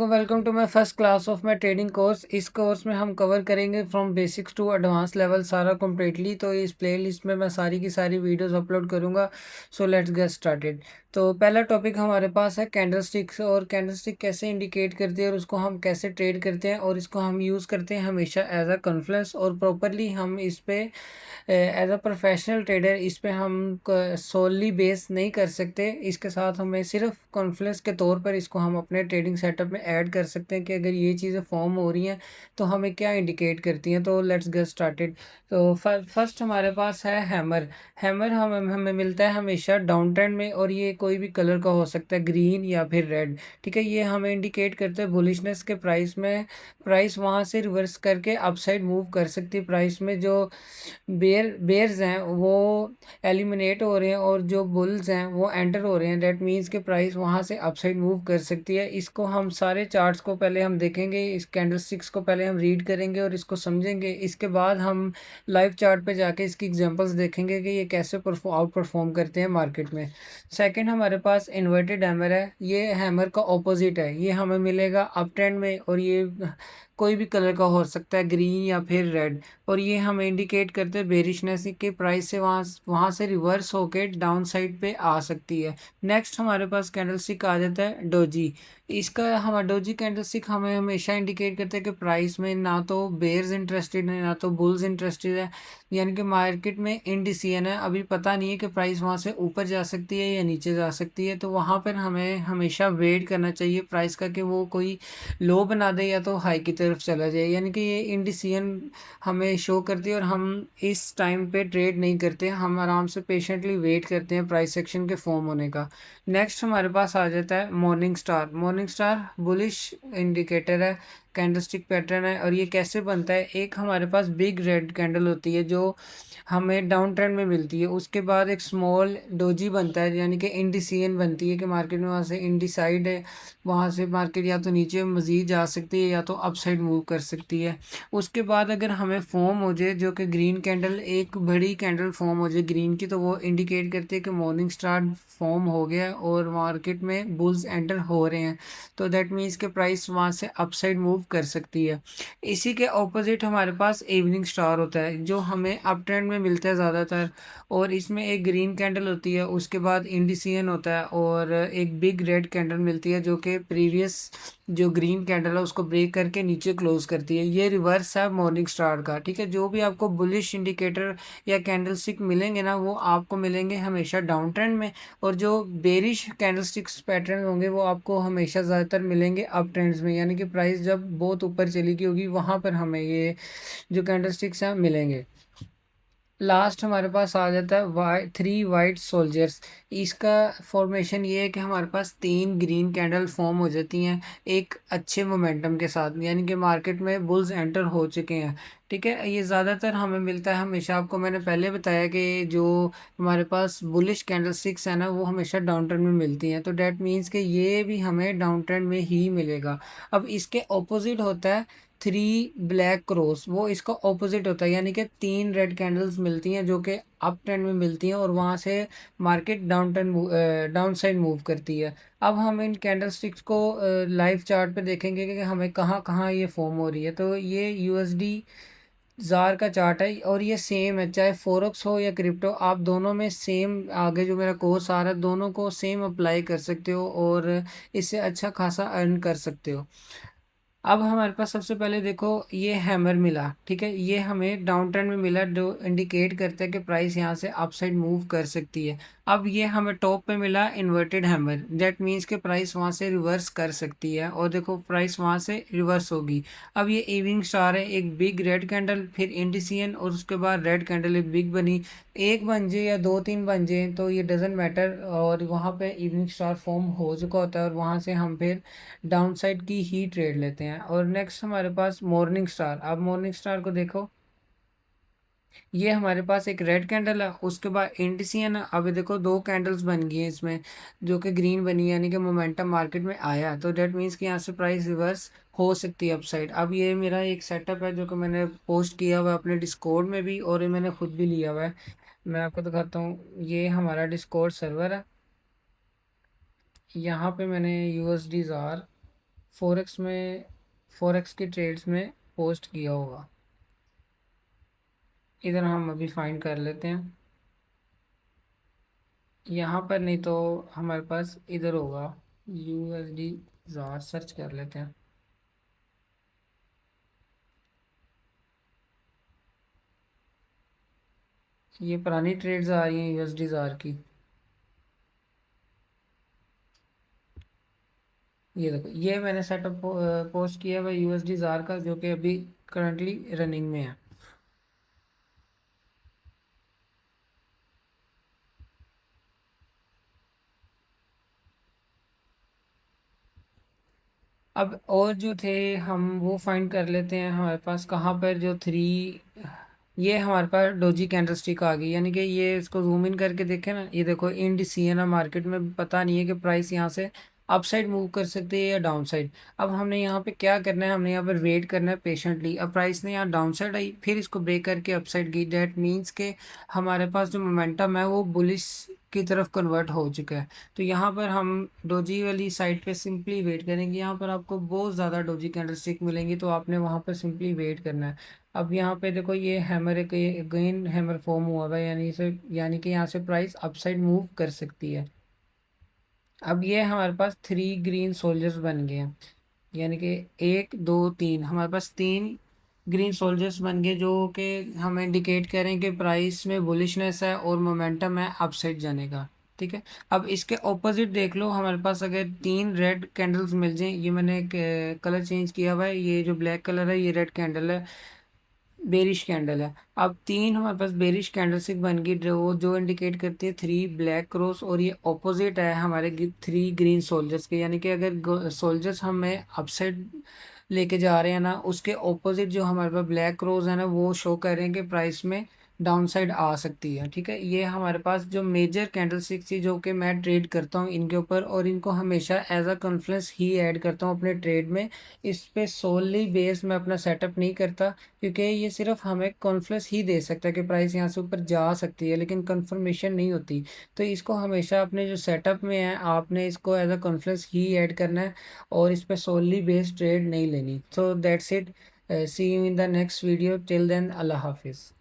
लोगों, welcome to my first class of my trading course. इस course में हम कवर करेंगे from basics to advance level सारा कम्प्लीटली। तो इस प्लेलिस्ट में मैं सारी की सारी वीडियोस अपलोड करूंगा। So let's get started. तो पहला टॉपिक हमारे पास है कैंडलस्टिक्स, और कैंडलस्टिक कैसे इंडिकेट करती है और उसको हम कैसे ट्रेड करते हैं, और इसको हम यूज़ करते हैं हमेशा एज अ कॉन्फ्लुएंस, और प्रॉपरली हम इस पे एज अ प्रोफेशनल ट्रेडर इस पे हम सोली बेस नहीं कर सकते। इसके साथ हमें सिर्फ कॉन्फ्लुएंस के तौर पर इसको हम अपने ट्रेडिंग सेटअप में ऐड कर सकते हैं कि अगर ये चीज़ें फॉर्म हो रही हैं तो हमें क्या इंडिकेट करती हैं। तो लेट्स गेट स्टार्टेड। तो फर्स्ट हमारे पास है हैमर। हैमर हमें हमें मिलता है हमेशा डाउन ट्रेंड में, और ये कोई भी कलर का हो सकता है, ग्रीन या फिर रेड। ठीक है, ये हमें इंडिकेट करते हैं बुलिशनेस के प्राइस में। प्राइस वहाँ से रिवर्स करके अपसाइड मूव कर सकती है। प्राइस में जो बेयर्स हैं वो एलिमिनेट हो रहे हैं और जो बुल्स हैं वो एंटर हो रहे हैं। दैट मीन्स के प्राइस वहाँ से अपसाइड मूव कर सकती है। इसको हम सारे चार्ट्स को पहले हम देखेंगे, इस कैंडलस्टिक्स को पहले हम रीड करेंगे और इसको समझेंगे। इसके बाद हम लाइव चार्ट पे जाके इसकी एग्जांपल्स देखेंगे कि ये कैसे आउट परफॉर्म करते हैं मार्केट में। सेकंड हमारे पास इन्वर्टेड हैमर है। ये हैमर का ऑपोजिट है। ये हमें मिलेगा अप ट्रेंड में, और ये कोई भी कलर का हो सकता है, ग्रीन या फिर रेड। और ये हमें इंडिकेट करते हैं बेरिशनेस के प्राइस से वहाँ वहाँ से रिवर्स होके डाउन साइड पे आ सकती है। नेक्स्ट हमारे पास कैंडलस्टिक आ जाता है डोजी। इसका हमारा डोजी कैंडलस्टिक हमें हमेशा इंडिकेट करता है कि प्राइस में ना तो बेयर्स इंटरेस्टेड है ना तो बुल्स इंटरेस्टेड है, यानी कि मार्केट में इनडिसीजन है। अभी पता नहीं है कि प्राइस वहाँ से ऊपर जा सकती है या नीचे जा सकती है। तो वहाँ पर हमें हमेशा वेट करना चाहिए प्राइस का कि वो कोई लो बना दे या तो हाई की तरफ चला जाए, यानी कि ये इनडिसीजन हमें शो करती है। और हम इस टाइम पे ट्रेड नहीं करते, हम आराम से पेशेंटली वेट करते हैं प्राइस सेक्शन के फॉर्म होने का। नेक्स्ट हमारे पास आ जाता है morning star. Morning star bullish indicator है, कैंडलस्टिक पैटर्न है। और ये कैसे बनता है, एक हमारे पास बिग रेड कैंडल होती है जो हमें डाउन ट्रेंड में मिलती है। उसके बाद एक स्मॉल डोजी बनता है, यानी कि इंडिसीजन बनती है कि मार्केट में वहाँ से इंडिसाइड है, वहाँ से मार्केट या तो नीचे मज़ीद जा सकती है या तो अपसाइड मूव कर सकती है। उसके बाद अगर हमें फॉर्म हो जाए जो कि ग्रीन कैंडल, एक बड़ी कैंडल फॉर्म हो जाए ग्रीन की, तो वो इंडिकेट करती है कि मॉर्निंग स्टार फॉर्म हो गया और मार्केट में बुल्स एंटर हो रहे हैं। तो दैट मीन्स के प्राइस वहाँ से अपसाइड मूव कर सकती है। इसी के ऑपोजिट हमारे पास इवनिंग स्टार होता है जो हमें अप ट्रेंड में मिलता है ज़्यादातर। और इसमें एक ग्रीन कैंडल होती है, उसके बाद इंडिसीजन होता है, और एक बिग रेड कैंडल मिलती है जो कि प्रीवियस जो ग्रीन कैंडल है उसको ब्रेक करके नीचे क्लोज करती है। ये रिवर्स है मॉर्निंग स्टार का। ठीक है, जो भी आपको बुलिश इंडिकेटर या कैंडलस्टिक मिलेंगे ना, वो आपको मिलेंगे हमेशा डाउन ट्रेंड में। और जो बेरिश कैंडलस्टिक्स पैटर्न होंगे वो आपको हमेशा ज़्यादातर मिलेंगे अप ट्रेंड्स में, यानी कि प्राइस जब बहुत ऊपर चली गई होगी वहाँ पर हमें ये जो कैंडलस्टिक्स हैं मिलेंगे। लास्ट हमारे पास आ जाता है थ्री वाइट सोल्जर्स। इसका फॉर्मेशन ये है कि हमारे पास तीन ग्रीन कैंडल फॉर्म हो जाती हैं एक अच्छे मोमेंटम के साथ, यानी कि मार्केट में बुल्स एंटर हो चुके हैं। ठीक है, ये ज़्यादातर हमें मिलता है हमेशा। आपको मैंने पहले बताया कि जो हमारे पास बुलिश कैंडल स्टिक्स है ना, वो हमेशा डाउन ट्रेंड में मिलती हैं। तो डैट मीन्स कि ये भी हमें डाउन ट्रेंड में ही मिलेगा। अब इसके ऑपोजिट होता है थ्री ब्लैक क्रॉस, वो इसका ऑपोजिट होता है, यानी कि तीन रेड कैंडल्स मिलती हैं जो कि अप ट्रेंड में मिलती हैं और वहाँ से market down trend down side move करती है। अब हम इन कैंडल स्टिक्स को लाइव चार्ट पे देखेंगे कि हमें कहाँ कहाँ ये फॉर्म हो रही है। तो ये यूएसडी जार का चार्ट है, और ये सेम है चाहे फोरेक्स हो या क्रिप्टो, आप दोनों में सेम आगे जो मेरा कोर्स आ रहा है दोनों को सेम अप्लाई कर सकते हो और इससे अच्छा खासा अर्न कर सकते हो। अब हमारे पास सबसे पहले देखो ये हैमर मिला। ठीक है, ये हमें डाउन ट्रेंड में मिला जो इंडिकेट करता है कि प्राइस यहाँ से अपसाइड मूव कर सकती है। अब ये हमें टॉप पे मिला इन्वर्टेड हैमर, दैट मीन्स के प्राइस वहाँ से रिवर्स कर सकती है, और देखो प्राइस वहाँ से रिवर्स होगी। अब ये इवनिंग स्टार है, एक बिग रेड कैंडल, फिर इंडिसियन, और उसके बाद रेड कैंडल एक बिग बनी। एक बन जाए या दो तीन बन जाए तो ये डजेंट मैटर, और वहाँ पे इवनिंग स्टार फॉर्म हो चुका होता है और वहाँ से हम फिर डाउन साइड की ही ट्रेड लेते हैं। और नेक्स्ट हमारे पास मॉर्निंग स्टार। अब मॉर्निंग स्टार को देखो, ये हमारे पास एक रेड कैंडल है, उसके बाद इंडिसियन है। अभी देखो दो कैंडल्स बन गई हैं इसमें जो कि ग्रीन बनी है, यानी कि मोमेंटम मार्केट में आया, तो डेट मीन्स कि यहाँ से प्राइस रिवर्स हो सकती है अपसाइड। अब ये मेरा एक सेटअप है जो कि मैंने पोस्ट किया हुआ है अपने डिस्कॉर्ड में भी, और ये मैंने खुद भी लिया हुआ है। मैं आपको दिखाता हूँ, ये हमारा डिस्कॉर्ड सर्वर है। यहाँ पे मैंने यूएसडी जार फोरेक्स में, फोरेक्स की ट्रेड्स में पोस्ट किया होगा। इधर हम अभी फाइंड कर लेते हैं। यहाँ पर नहीं तो हमारे पास इधर होगा, यूएसडी जार सर्च कर लेते हैं। ये पुरानी ट्रेड्स आ रही हैं यूएसडी जार की। ये देखो, ये मैंने सेटअप पोस्ट किया हुआ यूएसडी जार का, जो कि अभी करंटली रनिंग में है। अब और जो थे हम वो फाइंड कर लेते हैं। हमारे पास कहाँ पर जो थ्री, ये हमारे पास डोजी कैंडलस्टिक आ गई, यानी कि ये इसको जूम इन करके देखें ना, ये देखो इंडिसियना मार्केट में पता नहीं है कि प्राइस यहाँ से अप साइड मूव कर सकती है या डाउन साइड। अब हमने यहाँ पे क्या करना है, हमने यहाँ पर वेट करना है पेशेंटली। अब प्राइस ने यहाँ डाउन साइड आई, फिर इसको ब्रेक करके अप साइड गई, डेट मीन्स के हमारे पास जो मोमेंटम है वो बुलिश की तरफ कन्वर्ट हो चुका है। तो यहाँ पर हम डोजी वाली साइड पे सिंपली वेट करेंगे। यहाँ पर आपको बहुत ज़्यादा डोजी कैंडलस्टिक मिलेंगी, तो आपने वहाँ पर सिंपली वेट करना है। अब यहाँ पे देखो, ये हैमर एक अगेन हैमर फॉर्म हुआ है, यानी कि यहाँ से प्राइस अपसाइड मूव कर सकती है। अब ये हमारे पास थ्री ग्रीन सोल्जर्स बन गए हैं, यानी कि एक दो तीन, हमारे पास तीन ग्रीन सोल्जर्स बन गए, जो कि हमें इंडिकेट करें कि प्राइस में बुलिशनेस है और मोमेंटम है अपसाइड जाने का। ठीक है। अब इसके ऑपोजिट देख लो, हमारे पास अगर तीन रेड कैंडल्स मिल जाएं, ये मैंने एक कलर चेंज किया हुआ है, ये जो ब्लैक कलर है ये रेड कैंडल है, बेरिश कैंडल है। अब तीन हमारे पास बेरिश कैंडलस्टिक बन गई, जो इंडिकेट करती है थ्री ब्लैक क्रॉस, और ये ऑपोजिट है हमारे थ्री ग्रीन सोल्जर्स के, यानी कि अगर सोल्जर्स हमें अपसाइड लेके जा रहे हैं ना, उसके ऑपोजिट जो हमारे पास ब्लैक क्रॉस है ना, वो शो कर रहे हैं कि प्राइस में डाउन साइड आ सकती है। ठीक है। ये हमारे पास जो मेजर कैंडलस्टिक थी, जो कि मैं ट्रेड करता हूँ इनके ऊपर, और इनको हमेशा एज अ कॉन्फ्लुएंस ही ऐड करता हूँ अपने ट्रेड में। इस पे सोलली बेस मैं अपना सेटअप नहीं करता, क्योंकि ये सिर्फ हमें कॉन्फ्लुएंस ही दे सकता है कि प्राइस यहाँ से ऊपर जा सकती है, लेकिन कंफर्मेशन नहीं होती। तो इसको हमेशा अपने जो सेटअप में है, आपने इसको एज अ कॉन्फ्लुएंस ही ऐड करना है, और इस पे सोलली बेस्ड ट्रेड नहीं लेनी। So that's it. See you in the next video. Till then, अल्लाह हाफिज़।